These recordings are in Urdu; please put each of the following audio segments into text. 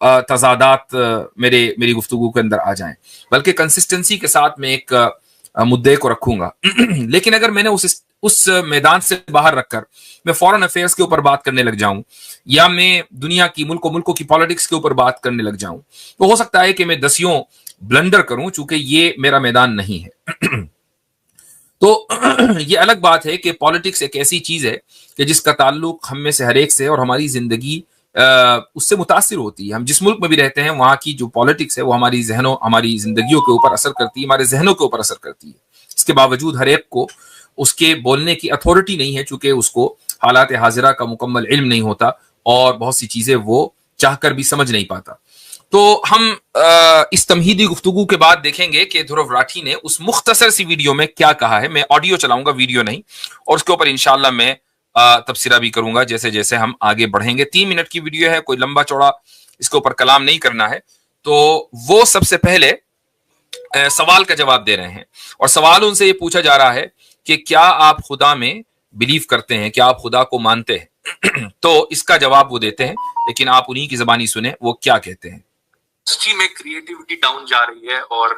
تضادات میری گفتگو کے اندر آ جائیں، بلکہ کنسسٹنسی کے ساتھ میں ایک مدعے کو رکھوں گا. لیکن اگر میں نے اس میدان سے باہر رکھ کر میں فورن افیئرس کے اوپر بات کرنے لگ جاؤں، یا میں دنیا کی ملکوں کی پالیٹکس کے اوپر بات کرنے لگ جاؤں، تو ہو سکتا ہے کہ میں دسیوں بلنڈر کروں، چونکہ یہ میرا میدان نہیں ہے. تو یہ الگ بات ہے کہ پالیٹکس ایک ایسی چیز ہے کہ جس کا تعلق ہم میں سے ہر ایک سے، اور ہماری زندگی اس سے متاثر ہوتی ہے. ہم جس ملک میں بھی رہتے ہیں وہاں کی جو پالیٹکس ہے وہ ہماری زندگیوں کے اوپر اثر کرتی ہے، ہمارے ذہنوں کے اوپر اثر کرتی ہے. اس کے باوجود ہر ایک کو اس کے بولنے کی اتھارٹی نہیں ہے، چونکہ اس کو حالات حاضرہ کا مکمل علم نہیں ہوتا اور بہت سی چیزیں وہ چاہ کر بھی سمجھ نہیں پاتا. تو ہم اس تمہیدی گفتگو کے بعد دیکھیں گے کہ دھرو راٹھی نے اس مختصر سی ویڈیو میں کیا کہا ہے. میں آڈیو چلاؤں گا، ویڈیو نہیں، اور اس کے اوپر انشاءاللہ میں تبصرہ بھی کروں گا جیسے جیسے ہم آگے بڑھیں گے. 3 منٹ کی ویڈیو ہے، کوئی لمبا چوڑا اس کے اوپر کلام نہیں کرنا ہے. تو وہ سب سے پہلے سوال کا جواب دے رہے ہیں، اور سوال ان سے یہ پوچھا جا رہا ہے کہ کیا آپ خدا میں بلیو کرتے ہیں، کیا آپ خدا کو مانتے ہیں؟ تو اس کا جواب وہ دیتے ہیں، لیکن آپ انہی کی زبانی سنیں وہ کیا کہتے ہیں. انڈسٹری میں کریٹیوٹی ڈاؤن جا رہی ہے اور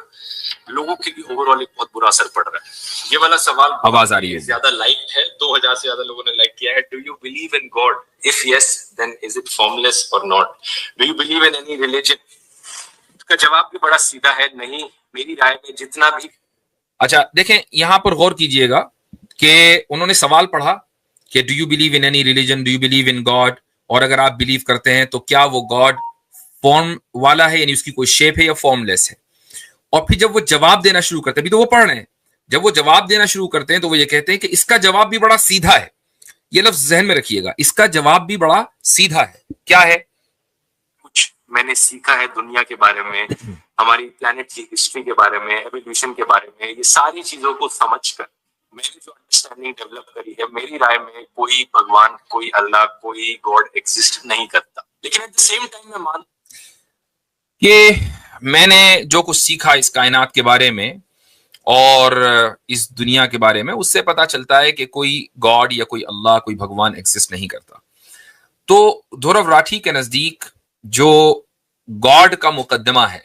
لوگوں کے بھی اوور آل ایک بہت برا اثر پڑ رہا ہے. یہ والا سوال آواز آ رہی ہے، زیادہ لائک ہے، 2000 سے زیادہ لوگوں نے لائک کیا ہے. Do you believe in God? If yes then is it formless or not? Do you believe in any religion? اس کا جواب بھی بڑا سیدھا ہے، نہیں. میری رائے میں جتنا بھی. اچھا دیکھیں یہاں پر غور کیجئے گا کہ انہوں نے سوال پڑھا کہ do you believe in any religion, do you believe in God, اور اگر آپ بلیو کرتے ہیں تو کیا وہ گاڈ فارم والا ہے، یعنی اس کی کوئی شیپ ہے یا فارم لیس ہے. اور پھر جب وہ جواب دینا شروع کرتے ہیں، ابھی تو وہ پڑھ رہے ہیں، جب وہ جواب دینا شروع کرتے ہیں تو وہ یہ کہتے ہیں کہ اس کا جواب بھی بڑا سیدھا ہے. یہ لفظ ذہن میں رکھیے گا، اس کا جواب بھی بڑا سیدھا ہے. کیا ہے؟ کچھ میں نے سیکھا ہے دنیا کے بارے میں، ہماری پلانٹ کی ہسٹری کے بارے میں، ایوولوشن کے بارے میں، یہ ساری چیزوں کو سمجھ کر میں نے جو انڈرسٹینڈنگ ڈیولپ کری ہے، میری رائے میں کوئی بھگوان، کوئی اللہ، کوئی گاڈ ایگزسٹ نہیں کرتا. لیکن ایٹ دا سیم ٹائم میں کہ میں نے جو کچھ سیکھا اس کائنات کے بارے میں اور اس دنیا کے بارے میں، اس سے پتا چلتا ہے کہ کوئی گاڈ یا کوئی اللہ، کوئی بھگوان ایگزسٹ نہیں کرتا. تو دھرو راٹھی کے نزدیک جو گاڈ کا مقدمہ ہے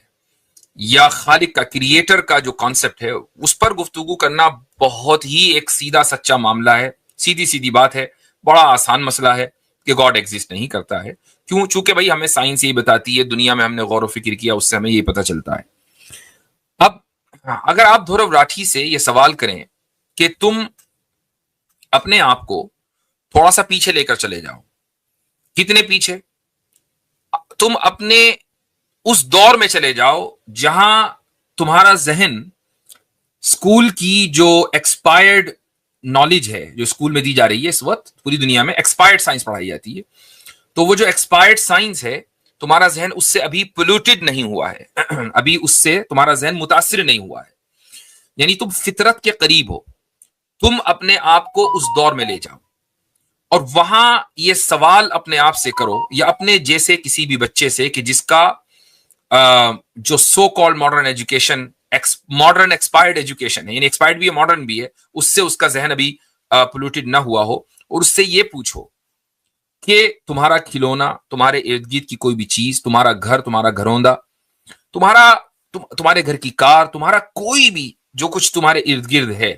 یا خالق کا، کریٹر کا جو کانسیپٹ ہے، اس پر گفتگو کرنا بہت ہی ایک سیدھا سچا معاملہ ہے. سیدھی بات ہے، بڑا آسان مسئلہ ہے کہ گاڈ ایگزسٹ نہیں کرتا ہے. کیوں؟ چونکہ بھائی ہمیں سائنس یہ بتاتی ہے، دنیا میں ہم نے غور و فکر کیا، اس سے ہمیں یہ پتا چلتا ہے. اب اگر آپ دھرو راٹھی سے یہ سوال کریں کہ تم اپنے آپ کو تھوڑا سا پیچھے لے کر چلے جاؤ، کتنے پیچھے؟ تم اپنے اس دور میں چلے جاؤ جہاں تمہارا ذہن اسکول کی جو ایکسپائرڈ نالج ہے، جو اسکول میں دی جا رہی ہے، اس وقت پوری دنیا میں ایکسپائرڈ سائنس پڑھائی جاتی ہے، تو وہ جو ایکسپائرڈ سائنس ہے، تمہارا ذہن اس سے ابھی پولوٹیڈ نہیں ہوا ہے، ابھی اس سے تمہارا ذہن متاثر نہیں ہوا ہے. یعنی تم فطرت کے قریب ہو. تم اپنے آپ کو اس دور میں لے جاؤ اور وہاں یہ سوال اپنے آپ سے کرو، یا اپنے جیسے کسی بھی بچے سے کہ جس کا جو so call modern education, modern expired education ہے، یعنی ایکسپائرڈ بھی ہے، ماڈرن بھی ہے، اس سے اس کا ذہن ابھی پولوٹیڈ نہ ہوا ہو، اور اس سے یہ پوچھو کہ تمہارا کھلونا، تمہارے ارد گرد کی کوئی بھی چیز، تمہارا گھر، تمہارا گھروندہ، تمہارے گھر کی کار، تمہارا کوئی بھی جو کچھ تمہارے ارد گرد ہے،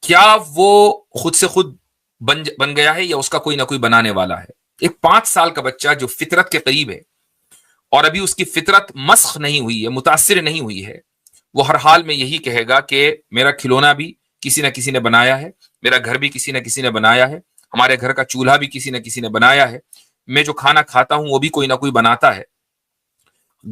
کیا وہ خود سے خود بن گیا ہے یا اس کا کوئی نہ کوئی بنانے والا ہے؟ ایک 5 سال کا بچہ جو فطرت کے قریب ہے اور ابھی اس کی فطرت مسخ نہیں ہوئی ہے، متاثر نہیں ہوئی ہے، وہ ہر حال میں یہی کہے گا کہ میرا کھلونا بھی کسی نہ کسی نے بنایا ہے، میرا گھر بھی کسی نہ کسی نے بنایا ہے، ہمارے گھر کا چولہا بھی کسی نہ کسی نے بنایا ہے، میں جو کھانا کھاتا ہوں وہ بھی کوئی نہ کوئی بناتا ہے.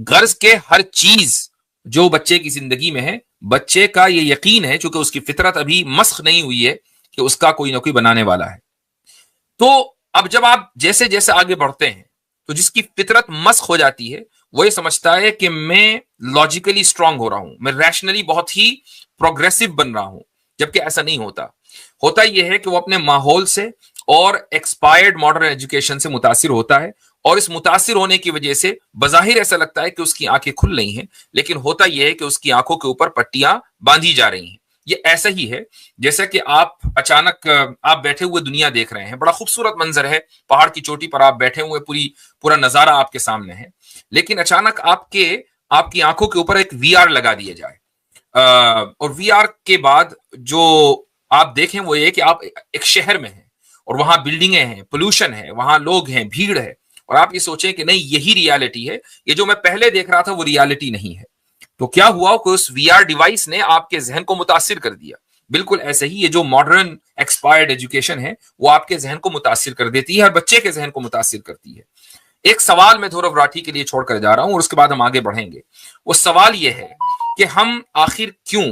غرض کے ہر چیز جو بچے کی زندگی میں ہے، بچے کا یہ یقین ہے، چونکہ اس کی فطرت ابھی مسخ نہیں ہوئی ہے، کہ اس کا کوئی نہ کوئی بنانے والا ہے. تو اب جب آپ جیسے جیسے آگے بڑھتے ہیں تو جس کی فطرت مسخ ہو جاتی ہے وہ یہ سمجھتا ہے کہ میں لاجیکلی اسٹرانگ ہو رہا ہوں، میں ریشنلی بہت ہی پروگریسو بن رہا ہوں، جبکہ ایسا نہیں ہوتا. ہوتا یہ ہے کہ وہ اپنے ماحول سے اور ایکسپائرڈ ماڈرن ایجوکیشن سے متاثر ہوتا ہے، اور اس متاثر ہونے کی وجہ سے بظاہر ایسا لگتا ہے کہ اس کی آنکھیں کھل رہی ہیں، لیکن ہوتا یہ ہے کہ اس کی آنکھوں کے اوپر پٹیاں باندھی جا رہی ہیں. یہ ایسا ہی ہے جیسا کہ آپ اچانک آپ بیٹھے ہوئے دنیا دیکھ رہے ہیں، بڑا خوبصورت منظر ہے، پہاڑ کی چوٹی پر آپ بیٹھے ہوئے، پورا نظارہ آپ کے سامنے ہے، لیکن اچانک آپ کی آنکھوں کے اوپر ایک وی آر لگا دیا جائے، اور وی آر کے بعد جو آپ دیکھیں وہ یہ کہ آپ ایک شہر میں ہیں اور وہاں بلڈنگیں ہیں، پولوشن ہے، وہاں لوگ ہیں، بھیڑ ہے، اور آپ یہ سوچیں کہ نہیں یہی ریالٹی ہے، یہ جو میں پہلے دیکھ رہا تھا وہ ریالٹی نہیں ہے، تو کیا ہوا کہ اس وی آر ڈیوائس نے آپ کے ذہن کو متاثر کر دیا۔ بالکل ایسے ہی یہ جو ماڈرن ایکسپائرڈ ایجوکیشن ہے وہ آپ کے ذہن کو متاثر کر دیتی ہے، ہر بچے کے ذہن کو متاثر کرتی ہے۔ ایک سوال میں دھورو راٹھی کے لیے چھوڑ کر جا رہا ہوں اور اس کے بعد ہم آگے بڑھیں گے۔ وہ سوال یہ ہے کہ ہم آخر کیوں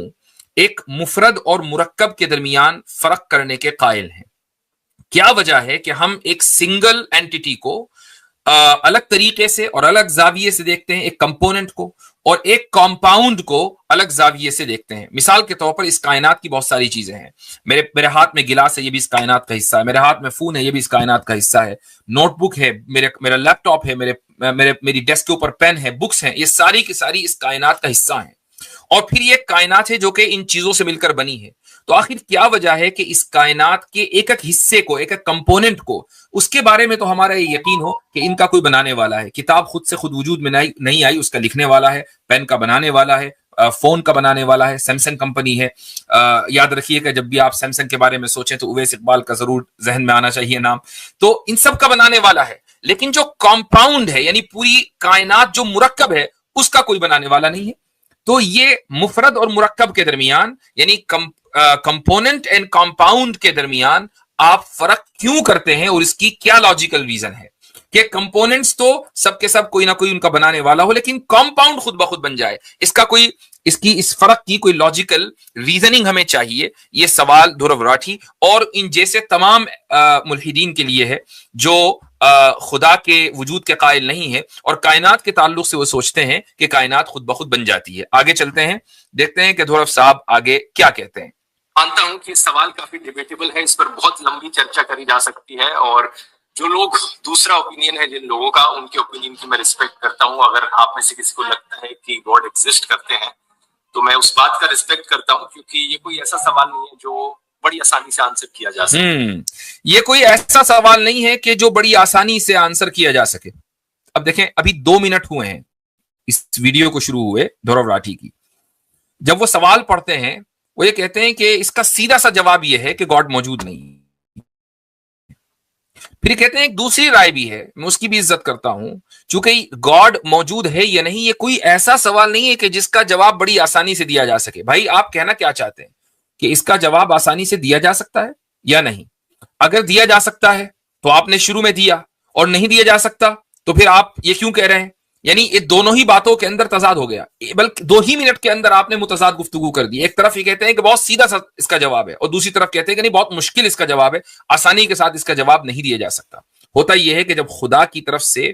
ایک مفرد اور مرکب کے درمیان فرق کرنے کے قائل ہیں؟ کیا وجہ ہے کہ ہم ایک سنگل اینٹیٹی کو الگ طریقے سے اور الگ زاویے سے دیکھتے ہیں، ایک کمپوننٹ کو، اور ایک کمپاؤنڈ کو الگ زاویے سے دیکھتے ہیں؟ مثال کے طور پر اس کائنات کی بہت ساری چیزیں ہیں، میرے ہاتھ میں گلاس ہے، یہ بھی اس کائنات کا حصہ ہے، میرے ہاتھ میں فون ہے، یہ بھی اس کائنات کا حصہ ہے، نوٹ بک ہے، میرا لیپ ٹاپ ہے، میری ڈیسک کے اوپر پین ہے، بکس ہیں، یہ ساری کی ساری اس کائنات کا حصہ ہیں، اور پھر یہ کائنات ہے جو کہ ان چیزوں سے مل کر بنی ہے۔ تو آخر کیا وجہ ہے کہ اس کائنات کے ایک ایک حصے کو، ایک ایک کمپوننٹ کو، اس کے بارے میں تو ہمارا یہ یقین ہو کہ ان کا کوئی بنانے والا ہے؟ کتاب خود سے خود وجود میں نہیں آئی، اس کا لکھنے والا ہے، پین کا بنانے والا ہے، فون کا بنانے والا ہے، سیمسنگ کمپنی ہے۔ یاد رکھیے کہ جب بھی آپ سیمسنگ کے بارے میں سوچیں تو اویس اقبال کا ضرور ذہن میں آنا چاہیے نام۔ تو ان سب کا بنانے والا ہے، لیکن جو کمپاؤنڈ ہے یعنی پوری کائنات جو مرکب ہے اس کا کوئی بنانے والا نہیں ہے۔ تو یہ مفرد اور مرکب کے درمیان یعنی کمپوننٹ اینڈ کمپاؤنڈ کے درمیان آپ فرق کیوں کرتے ہیں، اور اس کی کیا لاجیکل ریزن ہے کہ کمپوننٹس تو سب کے سب کوئی نہ کوئی ان کا بنانے والا ہو، لیکن کمپاؤنڈ خود بخود بن جائے؟ اس فرق کی کوئی لاجیکل ریزننگ ہمیں چاہیے۔ یہ سوال دھورو راٹھی اور ان جیسے تمام ملحدین کے لیے ہے جو خدا کے وجود کے قائل نہیں ہے اور کائنات کے تعلق سے وہ سوچتے ہیں کہ کائنات خود بخود بن جاتی ہے۔ آگے چلتے ہیں، دیکھتے ہیں کہ دھورو صاحب آگے کیا کہتے ہیں۔ مانتا ہوں کہ سوال کافی ڈیبیٹیبل ہے، اس پر بہت لمبی چرچا کری جا سکتی ہے، اور جو لوگ دوسرا اوپینین ہے جن لوگوں کا، ان کے اوپینین کی میں ریسپیکٹ کرتا ہوں۔ اگر آپ میں سے کسی کو لگتا ہے کہ گاڈ ایگزسٹ کرتے ہیں تو میں اس بات کا ریسپیکٹ کرتا ہوں، کیونکہ یہ کوئی ایسا سوال نہیں ہے جو بڑی آسانی سے آنسر کیا جا سکے۔ یہ کوئی ایسا سوال نہیں ہے کہ جو بڑی آسانی سے آنسر کیا جا سکے۔ اب دیکھیں، ابھی 2 منٹ ہوئے ہیں اس ویڈیو کو شروع ہوئے دھورو راٹھی کی۔ جب وہ سوال پڑھتے ہیں وہ یہ کہتے ہیں کہ اس کا سیدھا سا جواب یہ ہے کہ گاڈ موجود نہیں۔ پھر کہتے ہیں ایک دوسری رائے بھی ہے، میں اس کی بھی عزت کرتا ہوں، چونکہ گاڈ موجود ہے یا نہیں یہ کوئی ایسا سوال نہیں ہے کہ جس کا جواب بڑی آسانی سے دیا جا سکے۔ بھائی آپ کہنا کیا چاہتے ہیں کہ اس کا جواب آسانی سے دیا جا سکتا ہے یا نہیں؟ اگر دیا جا سکتا ہے تو آپ نے شروع میں دیا، اور نہیں دیا جا سکتا تو پھر آپ یہ کیوں کہہ رہے ہیں؟ یعنی یہ دونوں ہی باتوں کے اندر تضاد ہو گیا، بلکہ 2 ہی منٹ کے اندر آپ نے متضاد گفتگو کر دی۔ ایک طرف یہ کہتے ہیں کہ بہت سیدھا سا اس کا جواب ہے، اور دوسری طرف کہتے ہیں کہ نہیں بہت مشکل اس کا جواب ہے، آسانی کے ساتھ اس کا جواب نہیں دیا جا سکتا۔ ہوتا یہ ہے کہ جب خدا کی طرف سے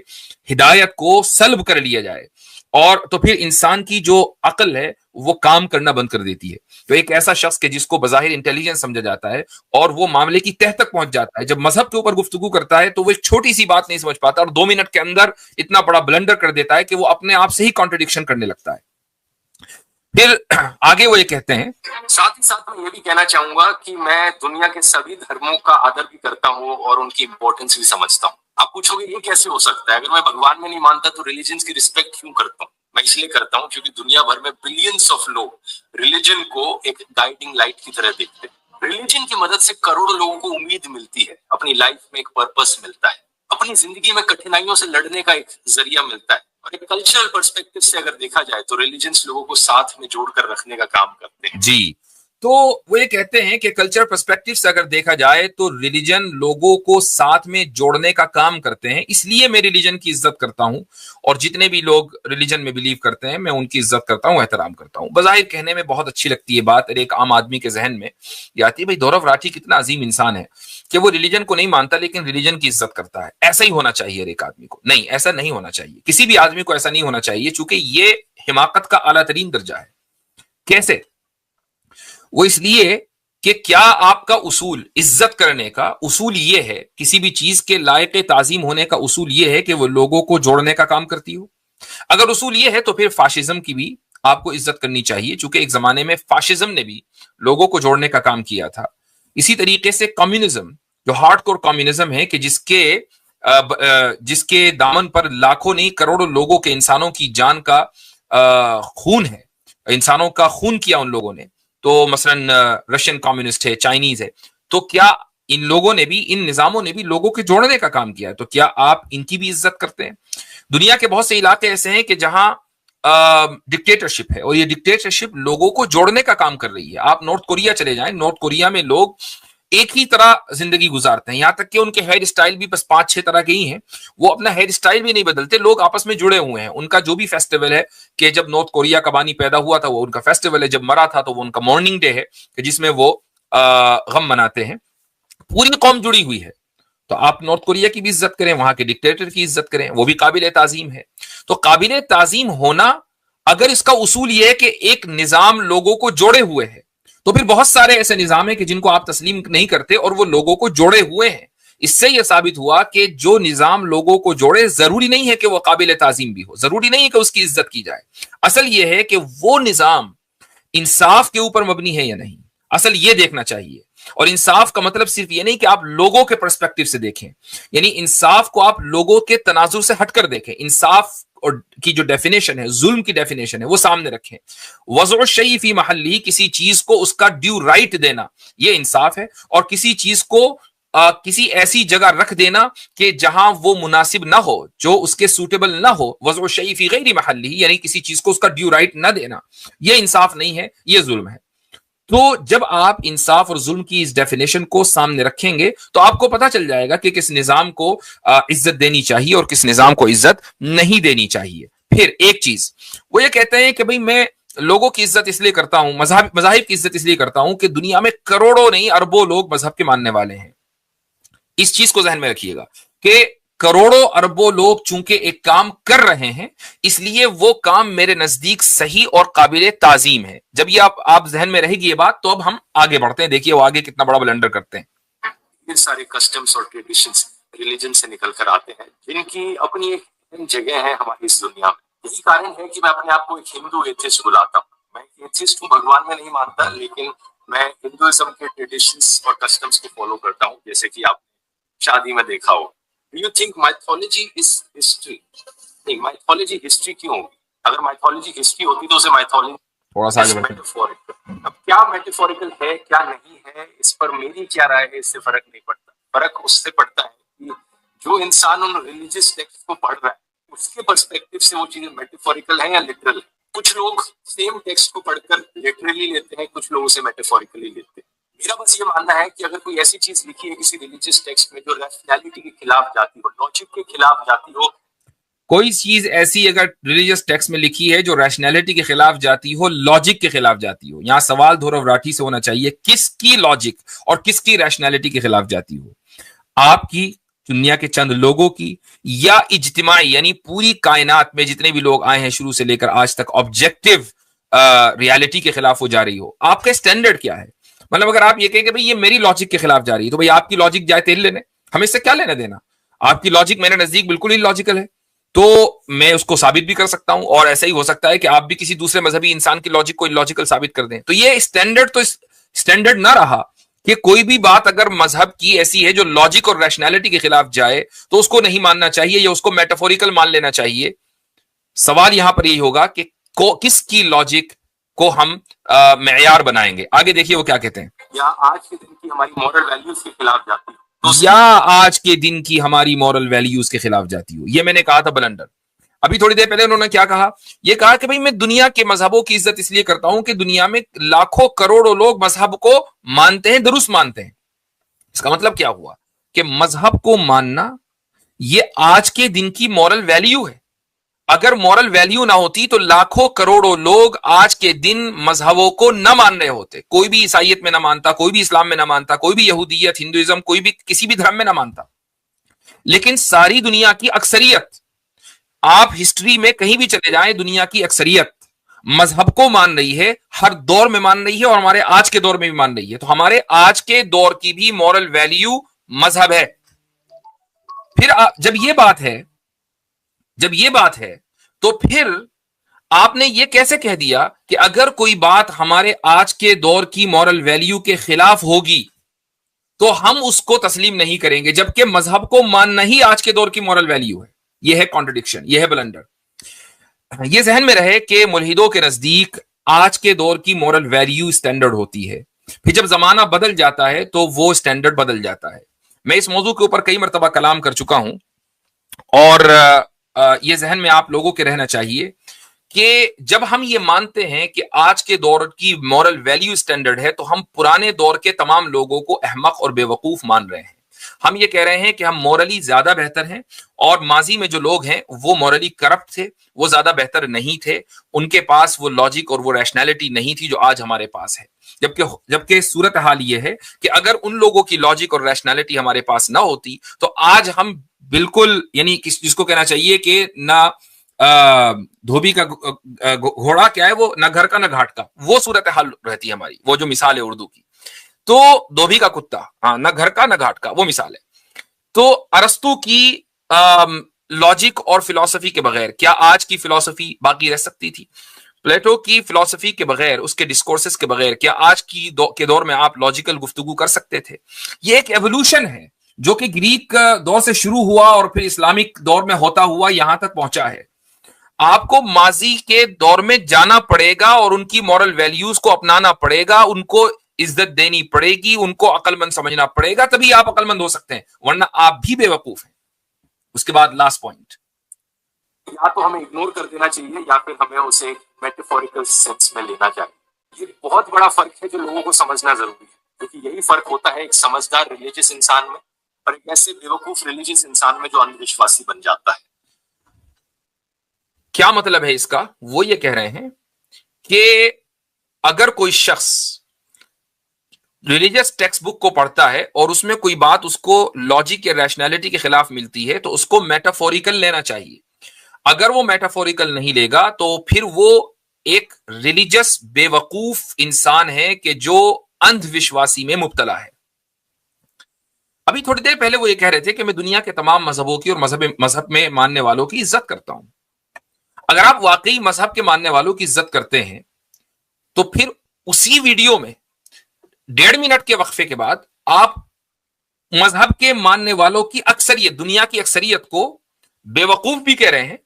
ہدایت کو سلب کر لیا جائے اور تو پھر انسان کی جو عقل ہے وہ کام کرنا بند کر دیتی ہے۔ تو ایک ایسا شخص کہ جس کو بظاہر انٹیلیجنس سمجھا جاتا ہے اور وہ معاملے کی تہ تک پہنچ جاتا ہے، جب مذہب کے اوپر گفتگو کرتا ہے تو وہ ایک چھوٹی سی بات نہیں سمجھ پاتا اور 2 منٹ کے اندر اتنا بڑا بلنڈر کر دیتا ہے کہ وہ اپنے آپ سے ہی کانٹرڈکشن کرنے لگتا ہے۔ پھر آگے وہ یہ کہتے ہیں، ساتھ ہی ساتھ میں یہ بھی کہنا چاہوں گا کہ میں دنیا کے سبھی دھرموں کا آدر بھی کرتا ہوں اور ان کی امپورٹنس بھی سمجھتا ہوں۔ آپ پوچھو گے یہ کیسے ہو سکتا ہے؟ اگر میں بھگوان میں نہیں مانتا تو ریلیجنز کی رسپیکٹ کیوں کرتا ہوں؟ میں اس لیے کرتا ہوں کیونکہ دنیا بھر میں بلینس آف لوگ ریلیجن کو ایک گائیڈنگ لائٹ کی طرح دیکھتے ہیں۔ ریلیجن کی مدد سے کروڑوں لوگوں کو امید ملتی ہے، اپنی لائف میں ایک پرپس ملتا ہے، اپنی زندگی میں کٹھنائیوں سے لڑنے کا ایک ذریعہ ملتا ہے، اور ایک کلچرل پرسپیکٹو سے اگر دیکھا جائے تو ریلیجنز لوگوں کو ساتھ میں جوڑ کر رکھنے کا کام کرتے ہیں۔ جی، تو وہ یہ کہتے ہیں کہ کلچر پرسپیکٹو سے اگر دیکھا جائے تو ریلیجن لوگوں کو ساتھ میں جوڑنے کا کام کرتے ہیں، اس لیے میں ریلیجن کی عزت کرتا ہوں، اور جتنے بھی لوگ ریلیجن میں بلیو کرتے ہیں میں ان کی عزت کرتا ہوں، احترام کرتا ہوں۔ بظاہر کہنے میں بہت اچھی لگتی ہے بات، اور ایک عام آدمی کے ذہن میں یہ آتی ہے بھائی دھورو راٹھی کتنا عظیم انسان ہے کہ وہ ریلیجن کو نہیں مانتا لیکن ریلیجن کی عزت کرتا ہے۔ ایسا ہی ہونا چاہیے ایک آدمی کو؟ نہیں، ایسا نہیں ہونا چاہیے، کسی بھی آدمی کو ایسا نہیں ہونا چاہیے، چونکہ یہ حماقت کا اعلیٰ ترین درجہ ہے۔ کیسے؟ وہ اس لیے کہ کیا آپ کا اصول عزت کرنے کا اصول یہ ہے، کسی بھی چیز کے لائق تعظیم ہونے کا اصول یہ ہے کہ وہ لوگوں کو جوڑنے کا کام کرتی ہو؟ اگر اصول یہ ہے تو پھر فاشزم کی بھی آپ کو عزت کرنی چاہیے، چونکہ ایک زمانے میں فاشزم نے بھی لوگوں کو جوڑنے کا کام کیا تھا. اسی طریقے سے کمیونزم، جو ہارڈ کور کمیونزم ہے کہ جس کے دامن پر لاکھوں نہیں کروڑوں لوگوں کے انسانوں کی جان کا خون ہے، انسانوں کا خون کیا ان لوگوں نے. تو مثلا رشین کمیونسٹ ہے، چائنیز ہے، تو کیا ان لوگوں نے بھی، ان نظاموں نے بھی لوگوں کے جوڑنے کا کام کیا ہے؟ تو کیا آپ ان کی بھی عزت کرتے ہیں؟ دنیا کے بہت سے علاقے ایسے ہیں کہ جہاں ڈکٹیٹرشپ ہے، اور یہ ڈکٹیٹرشپ لوگوں کو جوڑنے کا کام کر رہی ہے. آپ نارتھ کوریا چلے جائیں، نارتھ کوریا میں لوگ ایک ہی طرح زندگی گزارتے ہیں، یہاں تک کہ ان کے ہیئر اسٹائل بھی بس 5-6 طرح کے ہی ہیں، وہ اپنا ہیئر اسٹائل بھی نہیں بدلتے، لوگ آپس میں جڑے ہوئے ہیں. ان کا جو بھی فیسٹیول ہے، کہ جب نارتھ کوریا کا بانی پیدا ہوا تھا وہ ان کا فیسٹیول ہے، جب مرا تھا تو وہ ان کا مارننگ ڈے ہے کہ جس میں وہ غم مناتے ہیں. پوری قوم جڑی ہوئی ہے. تو آپ نارتھ کوریا کی بھی عزت کریں، وہاں کے ڈکٹیٹر کی عزت کریں، وہ بھی قابل تعظیم ہے. تو قابل تعظیم ہونا، اگر اس کا اصول یہ ہے کہ ایک نظام لوگوں کو جوڑے ہوئے ہے، تو پھر بہت سارے ایسے نظام ہیں کہ جن کو آپ تسلیم نہیں کرتے اور وہ لوگوں کو جوڑے ہوئے ہیں. اس سے یہ ثابت ہوا کہ جو نظام لوگوں کو جوڑے، ضروری نہیں ہے کہ وہ قابل تعظیم بھی ہو، ضروری نہیں ہے کہ اس کی عزت کی جائے. اصل یہ ہے کہ وہ نظام انصاف کے اوپر مبنی ہے یا نہیں، اصل یہ دیکھنا چاہیے. اور انصاف کا مطلب صرف یہ نہیں کہ آپ لوگوں کے پرسپیکٹو سے دیکھیں، یعنی انصاف کو آپ لوگوں کے تناظر سے ہٹ کر دیکھیں. انصاف اور کی جو ڈیفینیشن ہے، ظلم کی ڈیفینیشن ہے، وہ سامنے رکھیں. وضع الشیء فی محلہ، کسی چیز کو اس کا ڈیو رائٹ دینا، یہ انصاف ہے. اور کسی چیز کو کسی ایسی جگہ رکھ دینا کہ جہاں وہ مناسب نہ ہو، جو اس کے سوٹیبل نہ ہو. وضع الشیء فی غیر محلہ، یعنی کسی چیز کو اس کا ڈیو رائٹ نہ دینا، یہ انصاف نہیں ہے، یہ ظلم ہے. تو جب آپ انصاف اور ظلم کی اس ڈیفینیشن کو سامنے رکھیں گے تو آپ کو پتا چل جائے گا کہ کس نظام کو عزت دینی چاہیے اور کس نظام کو عزت نہیں دینی چاہیے. پھر ایک چیز وہ یہ کہتے ہیں کہ بھئی میں لوگوں کی عزت اس لیے کرتا ہوں، مذاہب کی عزت اس لیے کرتا ہوں کہ دنیا میں کروڑوں نہیں اربوں لوگ مذہب کے ماننے والے ہیں. اس چیز کو ذہن میں رکھیے گا کہ کروڑوں اربوں لوگ چونکہ ایک کام کر رہے ہیں، اس لیے وہ کام میرے نزدیک صحیح اور قابل تعظیم ہے. جب یہ آپ ذہن میں رہے گی یہ بات، تو اب ہم آگے بڑھتے ہیں. دیکھیے وہ آگے کتنا بڑا بلنڈر کرتے ہیں. یہ سارے کسٹمز اور ٹریڈیشنز ریلیجن سے نکل کر آتے ہیں، جن کی اپنی ایک جگہ ہے ہماری اس دنیا میں. یہی کارن ہے کہ میں اپنے آپ کو ایک ہندو ایتھسٹ بلاتا ہوں. میں ایک ایتھسٹ ہوں، بھگوان میں نہیں مانتا، لیکن میں ہندوازم کے ٹریڈیشنز اور کسٹمز کو فالو کرتا ہوں. جیسے کہ آپ شادی میں دیکھا ہو، do you think mythology is history? نہیں، مائتھولوجی ہسٹری کیوں ہوگی؟ اگر مائتھولوجی ہسٹری ہوتی تو اسے مائتھولوجی تھوڑا سا آگے بڑھتے ہیں. میٹافوریکل. اب کیا میٹافوریکل ہے کیا نہیں ہے، اس پر میری کیا رائے ہے، اس سے فرق نہیں پڑتا. فرق اس سے پڑتا ہے کہ جو انسان ان ریلیجیس ٹیکسٹ کو پڑھ رہا ہے، اس کے پرسپیکٹو سے وہ چیزیں میٹافوریکل ہیں یا لٹرل ہیں. کچھ لوگ سیم ٹیکسٹ کو پڑھ کر لٹرلی لیتے ہیں، کچھ لوگ اسے میٹافوریکلی لیتے ہیں. میرا بس یہ ماننا ہے کہ اگر کوئی ایسی چیز لکھی ہے کسی ریلیجیس ٹیکسٹ میں جو ریشنلٹی کے خلاف جاتی ہو، لاجک کے خلاف جاتی ہو، کوئی چیز ایسی اگر ریلیجس ٹیکسٹ میں لکھی ہے جو ریشنلٹی کے خلاف جاتی ہو، لاجک کے خلاف جاتی ہو، یہاں سوال دھورو راٹھی سے ہونا چاہیے کس کی لاجک اور کس کی ریشنلٹی کے خلاف جاتی ہو، آپ کی، دنیا کے چند لوگوں کی، یا اجتماعی یعنی پوری کائنات میں جتنے بھی لوگ آئے ہیں شروع سے لے کر آج تک آبجیکٹو ریالٹی کے خلاف ہو جا رہی ہو. آپ کا اسٹینڈرڈ کیا ہے؟ مطلب اگر آپ یہ کہیں کہ بھئی یہ میری لاجک کے خلاف جا رہی ہے، تو بھئی آپ کی لاجک جائے تیل لینے، ہمیں اس سے کیا لینا دینا؟ آپ کی لاجک میرے نزدیک بالکل ہی لاجیکل ہے، تو میں اس کو ثابت بھی کر سکتا ہوں، اور ایسا ہی ہو سکتا ہے کہ آپ بھی کسی دوسرے مذہبی انسان کی لاجک کو لاجیکل ثابت کر دیں. تو یہ اسٹینڈرڈ نہ رہا کہ کوئی بھی بات اگر مذہب کی ایسی ہے جو لاجک اور ریشنلٹی کے خلاف جائے تو اس کو نہیں ماننا چاہیے یا اس کو میٹافوریکل مان لینا چاہیے. سوال یہاں پر یہی ہوگا کہ کس کی لاجک کو ہم معیار بنائیں گے. آگے دیکھیے وہ کیا کہتے ہیں. یا آج کے دن کی ہماری مورل ویلیوز کے خلاف جاتی ہے، یا آج کے دن کی ہماری مورل ویلیوز کے خلاف جاتی ہو. یہ میں نے کہا تھا بلنڈر. ابھی تھوڑی دیر پہلے انہوں نے کیا کہا؟ یہ کہا کہ بھئی میں دنیا کے مذہبوں کی عزت اس لیے کرتا ہوں کہ دنیا میں لاکھوں کروڑوں لوگ مذہب کو مانتے ہیں، درست مانتے ہیں. اس کا مطلب کیا ہوا کہ مذہب کو ماننا یہ آج کے دن کی مورل ویلیو ہے. اگر مورل ویلیو نہ ہوتی تو لاکھوں کروڑوں لوگ آج کے دن مذہبوں کو نہ مان رہے ہوتے. کوئی بھی عیسائیت میں نہ مانتا، کوئی بھی اسلام میں نہ مانتا، کوئی بھی یہودیت، ہندوازم، کوئی بھی کسی بھی دھرم میں نہ مانتا. لیکن ساری دنیا کی اکثریت، آپ ہسٹری میں کہیں بھی چلے جائیں، دنیا کی اکثریت مذہب کو مان رہی ہے، ہر دور میں مان رہی ہے، اور ہمارے آج کے دور میں بھی مان رہی ہے. تو ہمارے آج کے دور کی بھی مورل ویلیو مذہب ہے. پھر جب یہ بات ہے تو پھر آپ نے یہ کیسے کہہ دیا کہ اگر کوئی بات ہمارے آج کے دور کی مورل ویلیو کے خلاف ہوگی تو ہم اس کو تسلیم نہیں کریں گے، جبکہ مذہب کو ماننا ہی آج کے دور کی مورل ویلیو ہے؟ یہ ہے کانٹرڈکشن، یہ ہے بلنڈر۔ یہ ذہن میں رہے کہ ملحدوں کے نزدیک آج کے دور کی مورل ویلیو اسٹینڈرڈ ہوتی ہے، پھر جب زمانہ بدل جاتا ہے تو وہ اسٹینڈرڈ بدل جاتا ہے۔ میں اس موضوع کے اوپر کئی مرتبہ کلام کر چکا ہوں، اور یہ ذہن میں آپ لوگوں کے رہنا چاہیے کہ جب ہم یہ مانتے ہیں کہ آج کے دور کی مورل ویلیو اسٹینڈرڈ ہے تو ہم پرانے دور کے تمام لوگوں کو احمق اور بے وقوف مان رہے ہیں۔ ہم یہ کہہ رہے ہیں کہ ہم مورلی زیادہ بہتر ہیں، اور ماضی میں جو لوگ ہیں وہ مورلی کرپٹ تھے، وہ زیادہ بہتر نہیں تھے، ان کے پاس وہ لاجک اور وہ ریشنلٹی نہیں تھی جو آج ہمارے پاس ہے۔ جبکہ صورتحال یہ ہے کہ اگر ان لوگوں کی لاجک اور ریشنلٹی ہمارے پاس نہ ہوتی تو آج ہم بالکل، یعنی جس کو کہنا چاہیے کہ نہ دھوبی کا گھوڑا کیا ہے، وہ نہ گھر کا نہ گھاٹ کا، وہ صورتحال رہتی ہے ہماری، وہ جو مثال ہے اردو کی، تو دھوبی کا کتا، ہاں، نہ گھر کا نہ گھاٹ کا، وہ مثال ہے۔ تو ارسطو کی لاجک اور فلسفی کے بغیر کیا آج کی فلسفی باقی رہ سکتی تھی؟ پلیٹو کی فلسفی کے بغیر، اس کے ڈسکورسز کے بغیر کیا آج کے دور میں آپ لاجیکل گفتگو کر سکتے تھے؟ یہ ایک ایوولوشن ہے جو کہ گریک دور سے شروع ہوا اور پھر اسلامک دور میں ہوتا ہوا یہاں تک پہنچا ہے۔ آپ کو ماضی کے دور میں جانا پڑے گا اور ان کی مورل ویلیوز کو اپنانا پڑے گا، ان کو عزت دینی پڑے گی، ان کو عقل مند سمجھنا پڑے گا، تبھی آپ عقل مند ہو سکتے ہیں، ورنہ آپ بھی بے وقوف ہیں۔ اس کے بعد لاسٹ پوائنٹ، یا تو ہمیں اگنور کر دینا چاہیے یا پھر ہمیں اسے میٹافوریکل سینس میں لینا چاہیے۔ یہ بہت بڑا فرق ہے جو لوگوں کو سمجھنا ضروری ہے، کیونکہ یہی فرق ہوتا ہے ایک سمجھدار ریلیجس انسان میں اور ایک ایسے بیوقوف ریلیجس انسان میں جو اندھ وشواسی بن جاتا ہے۔ کیا مطلب ہے اس کا؟ وہ یہ کہہ رہے ہیں کہ اگر کوئی شخص ریلیجس ٹیکسٹ بک کو پڑھتا ہے اور اس میں کوئی بات اس کو لاجک یا ریشنلٹی کے خلاف ملتی ہے تو اس کو میٹافوریکل لینا چاہیے۔ اگر وہ میٹافوریکل نہیں لے گا تو پھر وہ ایک ریلیجس بے وقوف انسان ہے کہ جو اندھ وشواسی میں مبتلا ہے۔ ابھی تھوڑی دیر پہلے وہ یہ کہہ رہے تھے کہ میں دنیا کے تمام مذہبوں کی اور مذہب میں ماننے والوں کی عزت کرتا ہوں۔ اگر آپ واقعی مذہب کے ماننے والوں کی عزت کرتے ہیں تو پھر اسی ویڈیو میں 1.5 منٹ کے وقفے کے بعد آپ مذہب کے ماننے والوں کی اکثریت، دنیا کی اکثریت کو بے وقوف بھی کہہ رہے ہیں،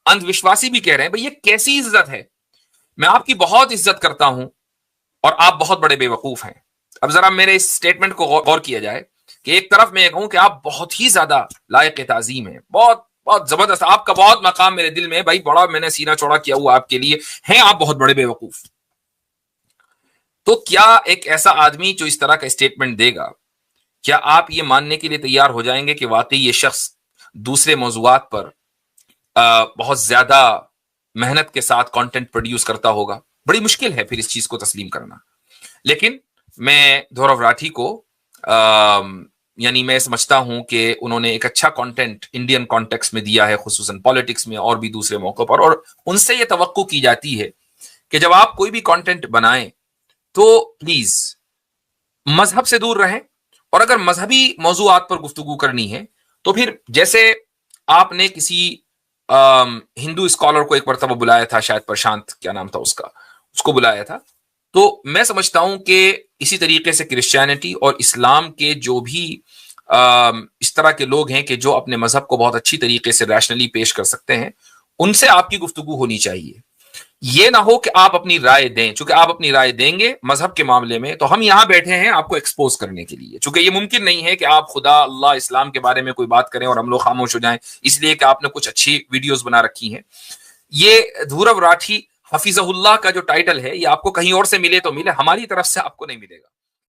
اندھ وشواسی بھی کہہ رہے ہیں۔ بھئی یہ کیسی عزت ہے؟ میں آپ کی بہت عزت کرتا ہوں اور آپ بہت بڑے بے وقوف ہیں۔ اب ذرا میرے اس سٹیٹمنٹ کو غور کیا جائے کہ ایک طرف میں یہ کہوں کہ آپ بہت ہی زیادہ لائق تعظیم ہیں، بہت بہت زبردست، آپ کا بہت مقام میرے دل میں ہے، بھائی بڑا میں نے سینہ چوڑا کیا ہوا آپ کے لیے، ہیں آپ بہت بڑے بے وقوف۔ تو کیا ایک ایسا آدمی جو اس طرح کا اسٹیٹمنٹ دے گا، کیا آپ یہ ماننے کے لیے تیار ہو جائیں گے کہ واقعی یہ شخص دوسرے موضوعات پر بہت زیادہ محنت کے ساتھ کانٹینٹ پروڈیوس کرتا ہوگا؟ بڑی مشکل ہے پھر اس چیز کو تسلیم کرنا۔ لیکن میں دھورو راٹھی کو یعنی میں سمجھتا ہوں کہ انہوں نے ایک اچھا کانٹینٹ انڈین کانٹیکس میں دیا ہے، خصوصاً پالیٹکس میں اور بھی دوسرے موقع پر، اور ان سے یہ توقع کی جاتی ہے کہ جب آپ کوئی بھی کانٹینٹ بنائیں تو پلیز مذہب سے دور رہیں، اور اگر مذہبی موضوعات پر گفتگو کرنی ہے تو پھر جیسے آپ نے کسی ہندو اسکالر کو ایک مرتبہ بلایا تھا، شاید پرشانت کیا نام تھا اس کو بلایا تھا، تو میں سمجھتا ہوں کہ اسی طریقے سے کرسچینٹی اور اسلام کے جو بھی اس طرح کے لوگ ہیں کہ جو اپنے مذہب کو بہت اچھی طریقے سے ریشنلی پیش کر سکتے ہیں، ان سے آپ کی گفتگو ہونی چاہیے۔ یہ نہ ہو کہ آپ اپنی رائے دیں، چونکہ آپ اپنی رائے دیں گے مذہب کے معاملے میں تو ہم یہاں بیٹھے ہیں آپ کو ایکسپوز کرنے کے لیے، چونکہ یہ ممکن نہیں ہے کہ آپ خدا، اللہ، اسلام کے بارے میں کوئی بات کریں اور ہم لوگ خاموش ہو جائیں اس لیے کہ آپ نے کچھ اچھی ویڈیوز بنا رکھی ہیں۔ یہ دھورو راٹھی حفیظہ اللہ کا جو ٹائٹل ہے یہ آپ کو کہیں اور سے ملے تو ملے، ہماری طرف سے آپ کو نہیں ملے گا۔